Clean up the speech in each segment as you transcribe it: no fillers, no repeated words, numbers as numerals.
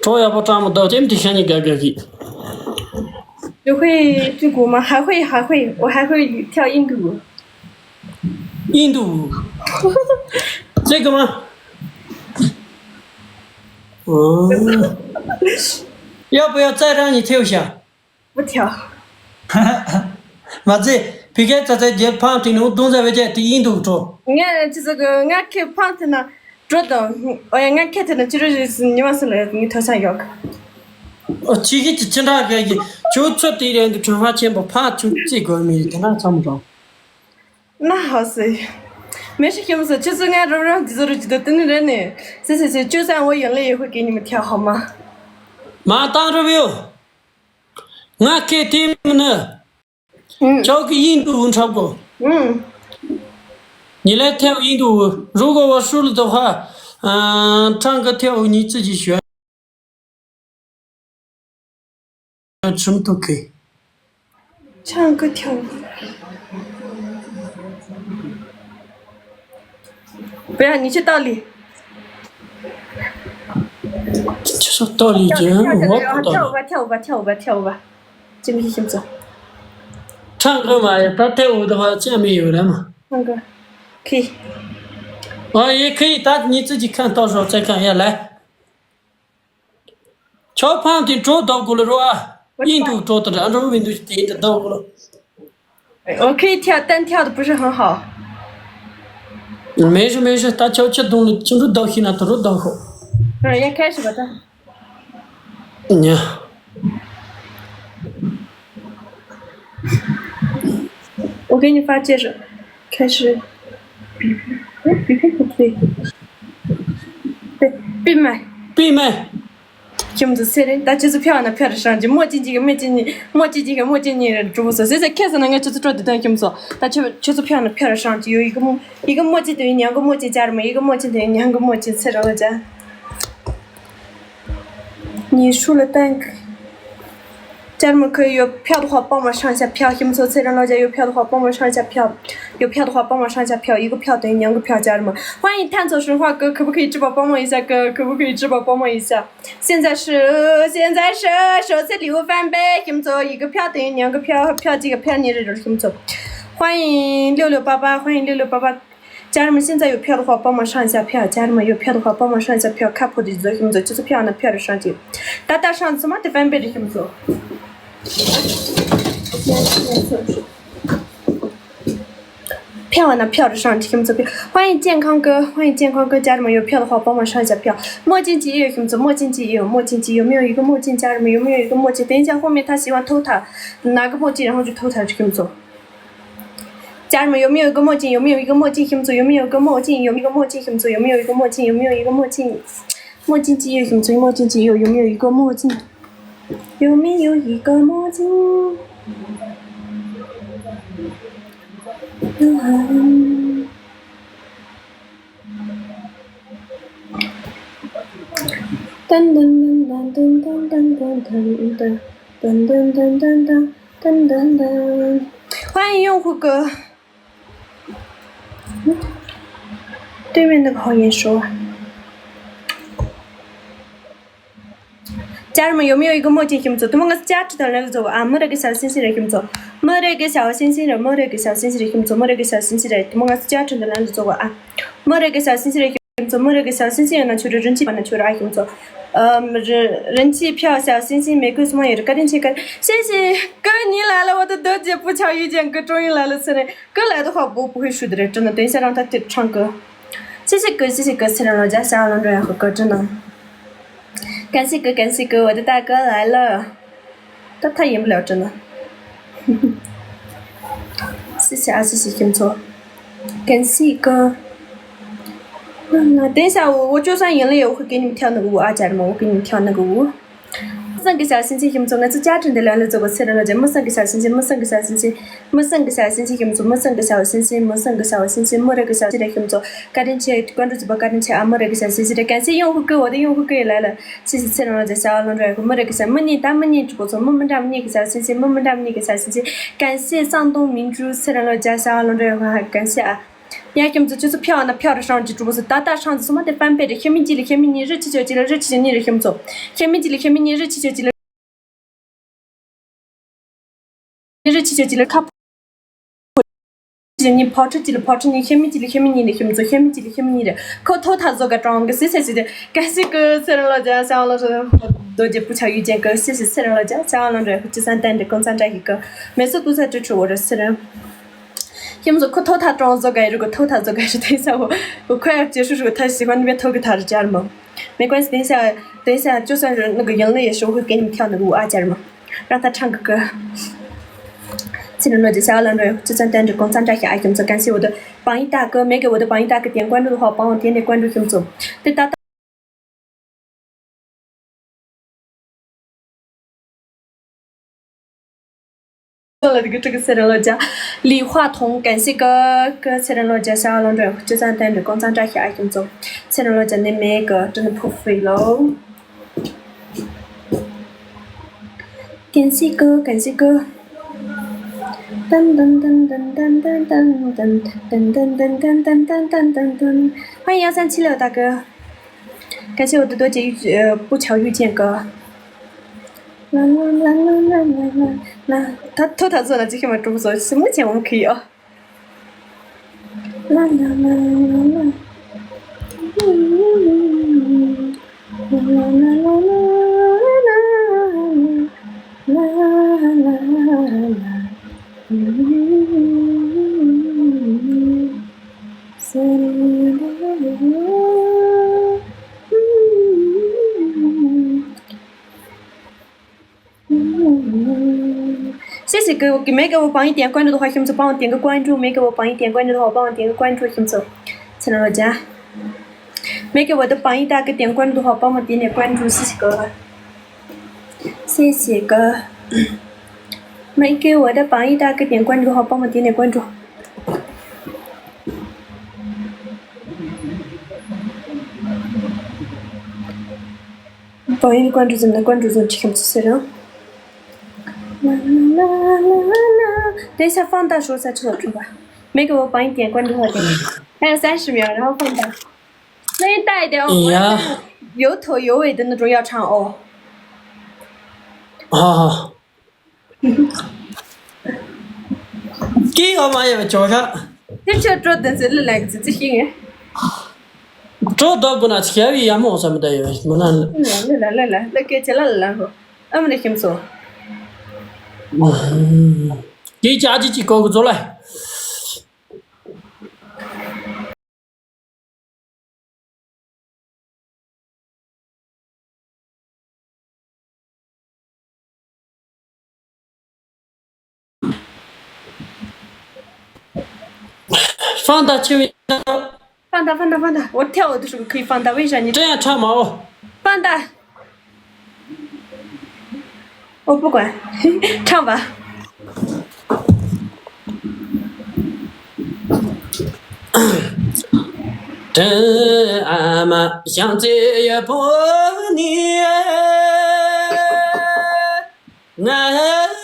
这要不这么多，怎么想你哥哥去？你会中国吗？还会，我还会跳印度。印度，这个吗？哦，要不要再让你跳一下？不跳。嘛子，别个在这旁听侬东在外界对印度做。俺就这个，俺开胖子呢，主动，俺开的呢，就是你们是来你头上要个。这个就经常个，就出对人的出发前不怕就这个没的，那怎么着？那好是，没事，他们说，就是俺这让记得等着人呢。是，就算我赢了也会给你们跳，好吗？妈当着没有？俺开天呢，交给印度人差不多。你来跳印度，如果我输了的话，唱歌跳舞你自己选，什么都可以。唱歌跳舞。不要，你去倒立。就是倒立就我不倒立。跳舞吧，这么行不行？唱歌嘛，他跳舞的话，这没有了嘛。唱歌，可以。也可以，但你自己看到时候再看一下来。乔胖的找到过了是吧？印度找到了，按照印度点的到过了。我可以跳，但跳的不是很好。没事，他瞧动了，就是到现在都是到好。也开始吧，咱。我给你发戒指，开始。比配不对，对，闭麦。听不懂的，但就是漂亮的漂得上去，墨镜几个没镜你主说，现在开始那个就是做的听不懂，但就是漂亮的漂得上去，有一个墨镜等于2个墨镜加什么，一个墨镜等于2个墨镜，猜着了家。你输了单个。家人们可以有票的话帮忙上一下票，听不懂，猜着老家有票的话帮忙上一下票，有票的话帮忙上一下票，一个票等于2个票，家人们欢迎探索神话哥，可不可以直播帮忙一下哥？可不可以直播帮忙一下？现在是手册礼物翻倍，听不懂，一个票等于2个票，票几个票你这听不懂。欢迎6688，家人们现在有票的话帮忙上一下票，家人们有票的话帮忙上一下票，看谱的字听不懂，就是漂亮的票的上去，大上怎么得翻倍的听不懂。漂亮的票的上去，听不懂票。欢迎健康哥，家人们有票的话帮忙上一下票。墨镜机有听不懂，墨镜机有没有一个墨镜？家人们有没有一个墨镜？等一下后面他喜欢偷他，拿个墨镜然后就偷他，听不懂。家人们有没有一个墨镜？听不懂？有没有一个墨镜？听不懂？有没有一个墨镜？墨镜机有听不懂？墨镜机有没有一个墨镜？有没有一个墨镜？噔噔噔噔噔噔噔噔噔噔噔噔噔，欢迎用户哥。对面那个好眼熟啊！家人们有没有一个墨镜听不懂？他们我是家知道来了走啊，没得个小星星的听不懂，没得个小星星的听不懂，他们我是家知道来了走啊，没得个小星星的听不懂，没得个小星星的求着人气版的求着听不懂，人气票小星星玫瑰什么也是赶紧去赶，谢谢哥你来了，我的豆姐不巧遇见哥终于来了，现在哥来的话我不会输的人，真的，等一下让他唱歌，谢谢哥，虽然老家小郎中和哥真的。感谢哥，我的大哥来了，但他赢不了，真的。谢谢听错，感谢哥。等一下我就算赢了也会给你们跳那个舞啊，家人们，我给你们跳那个舞。3个小星星听不懂，我是家真的来了，这个猜了了，没3个小星星，没3个小星星听不懂，没3个小星星，没2个小星星，没2个小星星听不懂，赶紧去关注直播，赶紧去啊，没2个小星星的，感谢用户哥，我的用户哥也来了，谢谢猜了了，小郎中，没2个小，没你直播中，么哒么个小星星，么哒么个小星星，感谢上东明珠猜了了，小郎中，还感谢啊。呀，김치就是漂亮的漂的上去，主是大大上去，什么的翻倍的，黑米鸡的黑米泥，日期就记了日期就你的김치，黑米鸡的黑米泥，日期就记了日期就记了卡。你跑出去了，跑出你黑米鸡的黑米泥的김치，黑米鸡的黑米泥的，可头他做个装个谁才是的，感谢个才人老家，想老师多久不巧遇见个，谢谢才人老家，想老师就算单的共产这一个，每次都在支持我这才人。要么可偷他装做该，如果偷他做该是等一下我快要结束时候，他喜欢那边偷给他的家人们，没关系，等一下，就算是那个赢了也是我会给你们跳那个舞啊，家人们，让他唱个歌。现在我就想了，就算等着共产这些爱김치，感谢我的榜一大哥，没给我的榜一大哥点关注的话，帮我点关注김치，对大。了这个才人老家，李化彤，感谢个才人老家小郎中，就算等着共产这些爱김치，才人老家那每个真的破费喽。感谢哥，感谢哥。噔噔噔噔噔噔噔噔噔噔噔噔噔噔噔噔，欢迎1376大哥，感谢我的多姐不巧遇见哥。啦啦啦啦啦啦啦，他偷他做了这些嘛，中说什么钱我们可以哦。啦啦啦啦啦，啦啦啦啦啦啦啦啦。谢谢哥，没给我帮一点关注的话，兄弟帮我点个关注；没给我帮一点关注的话，帮我点个关注，兄弟。才能老家，没给我的榜一大哥点关注的话，帮我点点关注，谢谢哥，谢谢哥。没给我的榜一大哥点关注的话，帮我点点关注。榜一的关注怎么能关注就听不起人？啦啦啦啦啦！等一下放大说再知道吧。没给我榜一点关注的话点，还有30秒，然后放大。声音大一点哦，有头有尾的那种要唱哦。好。几个嘛也叫上。你这做的是来个自己行的。做到不那车位也没什么的，没那。来，给起来了后，俺们的听说。给家几搞个做来。放大前面。放大，我跳舞的时候可以放大，为啥你这样唱嘛哦？放大，我不管，唱吧。真俺们想这一波年，俺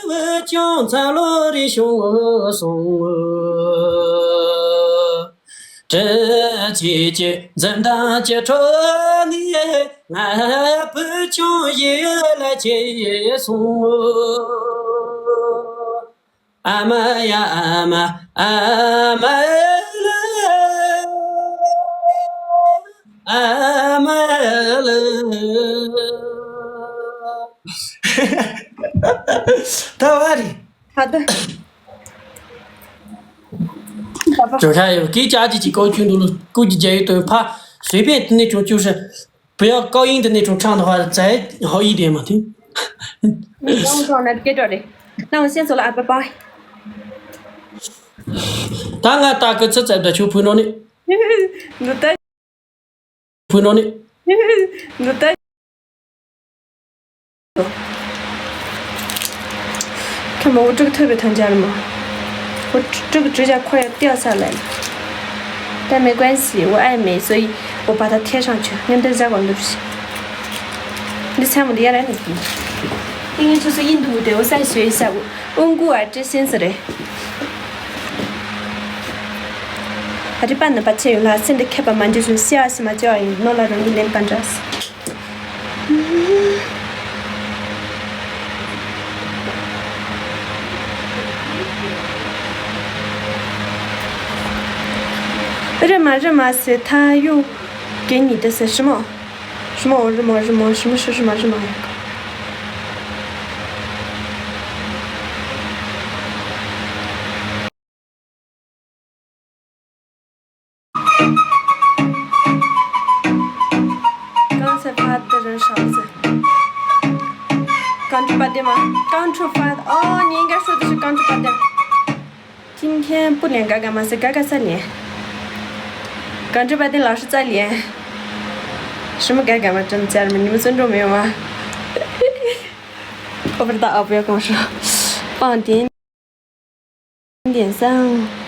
们江山路的兄松。这季节人大接触你，俺不将也来接送。俺们呀，俺们到哪里？好的。就像有给家几高军都估计家有都怕随便的那种，就是不要高音的那种唱的话，再好一点嘛，听。你让我装来给这里，那我先走了，拜拜。当俺大哥这在的就碰到你。你在。碰到你。你在。看吧，我这个特别疼家人们。我这个指甲快要掉下来了，但没关系，我爱美，所以我把它贴上去。你等下广东去，你看我的眼来那个，应该就是印度的，我再学一下温故而知新似的。把这半的把钱用了，现在开把蛮就是下是嘛叫人弄了容易连半着。热嘛是他又给你的是什么？什么是什么？刚才发的人勺子，刚出8点吗？刚出发的哦，你应该说的是刚出8点。今天不练嘎嘎吗？是嘎嘎3练。刚出8点老师在练。什么嘎嘎吗？真的家人们，你们尊重没有吗？我不知道啊，不要跟我说。点3。